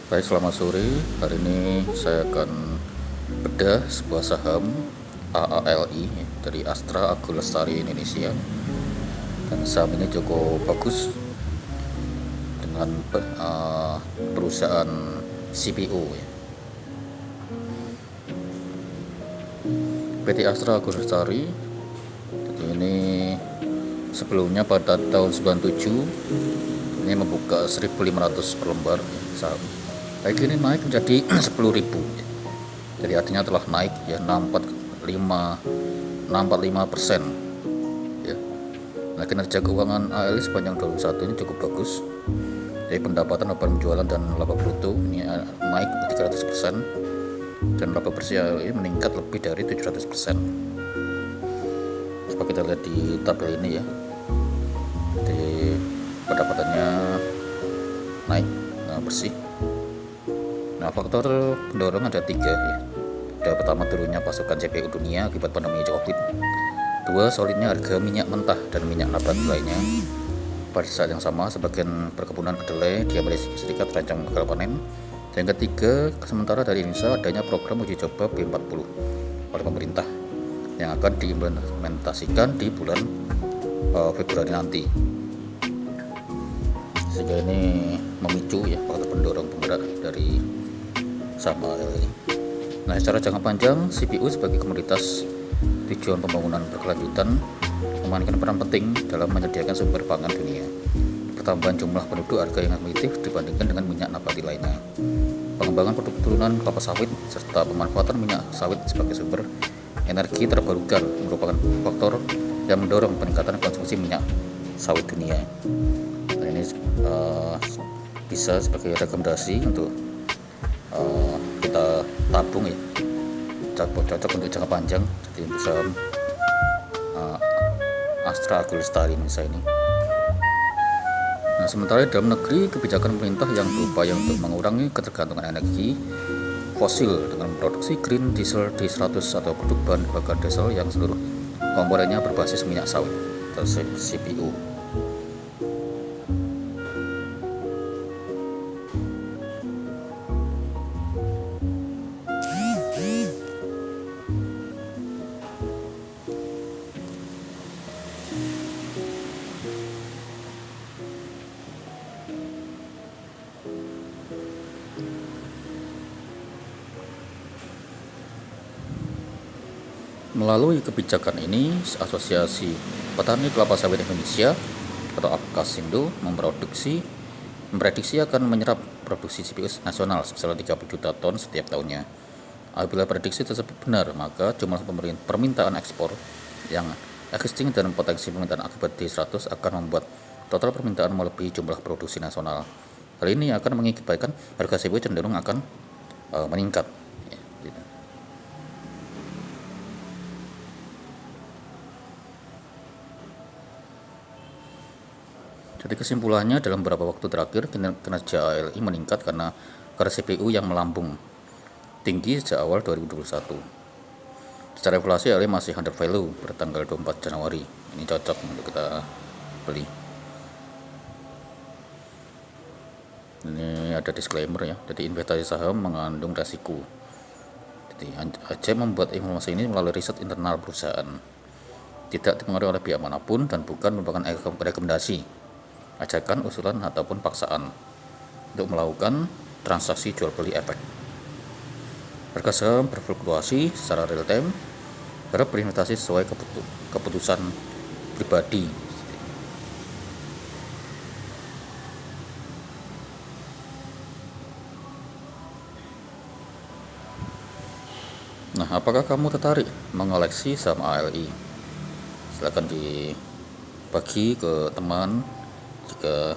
Baik, selamat sore. Hari ini saya akan bedah sebuah saham AALI dari Astra Agro Lestari Indonesia. Dan saham ini cukup bagus dengan perusahaan CPO. PT Astra Agro Lestari. Jadi ini sebelumnya pada tahun 97 ini membuka 1.500 per lembar saham. Baik, ini naik menjadi 10.000. Jadi artinya telah naik ya 65% ya. Nah, kinerja keuangan ALI sepanjang 2021 ini cukup bagus. Jadi pendapatan, laba penjualan dan laba bruto ini naik 300% dan laba bersih ALI meningkat lebih dari 700%. Coba kita lihat di tabel ini ya. Jadi pendapatannya naik bersih. Nah, faktor pendorong ada 3 ya. Ada pertama, turunnya pasokan CPO dunia akibat pandemi COVID. 2, solidnya harga minyak mentah dan minyak nabati lainnya. Pada saat yang sama, sebagian perkebunan kedelai di Amerika Serikat terancam gagal panen. Dan ketiga, sementara dari Indonesia adanya program uji coba B40 oleh pemerintah yang akan diimplementasikan di bulan Februari nanti. Sehingga ini memicu ya faktor pendorong penggerak dari saham ALI. Nah, secara jangka panjang, CPO sebagai komoditas tujuan pembangunan berkelanjutan memainkan peran penting dalam menyediakan sumber pangan dunia. Pertambahan jumlah penduduk, harga yang kompetitif dibandingkan dengan minyak nabati lainnya. Pengembangan produk turunan kelapa sawit serta pemanfaatan minyak sawit sebagai sumber energi terbarukan merupakan faktor yang mendorong peningkatan konsumsi minyak sawit dunia. Nah, ini bisa sebagai rekomendasi untuk kita tabung ya, cocok untuk jangka panjang. Jadi untuk saham Astra Agro Lestari Indonesia ini. Nah, sementara dalam negeri, kebijakan pemerintah yang berupaya untuk mengurangi ketergantungan energi fosil dengan memproduksi green diesel D100 atau produk bahan bakar diesel yang seluruh komponennya berbasis minyak sawit atau CPO. Melalui kebijakan ini, Asosiasi Petani Kelapa Sawit Indonesia atau APKASindo memprediksi akan menyerap produksi CPO nasional sebesar 30 juta ton setiap tahunnya. Apabila prediksi tersebut benar, maka jumlah permintaan ekspor yang existing dan potensi permintaan akibat D100 akan membuat total permintaan melebihi jumlah produksi nasional. Hal ini akan mengakibatkan harga CPO cenderung akan meningkat. Jadi kesimpulannya, dalam beberapa waktu terakhir kinerja ALI meningkat karena CPU yang melambung tinggi sejak awal 2021. Secara inflasi ALI masih under value pada tanggal 24 Januari. Ini cocok untuk kita beli. Ini ada disclaimer ya. Jadi investasi saham mengandung resiko. Jadi AJ membuat informasi ini melalui riset internal perusahaan. Tidak dipengaruhi oleh pihak manapun dan bukan merupakan rekomendasi, ajakan, usulan, ataupun paksaan untuk melakukan transaksi jual beli efek. Harga saham berfluktuasi secara real time, harap berinvestasi sesuai keputusan pribadi. Nah, apakah kamu tertarik mengoleksi saham ALI? Silakan dibagi ke teman jika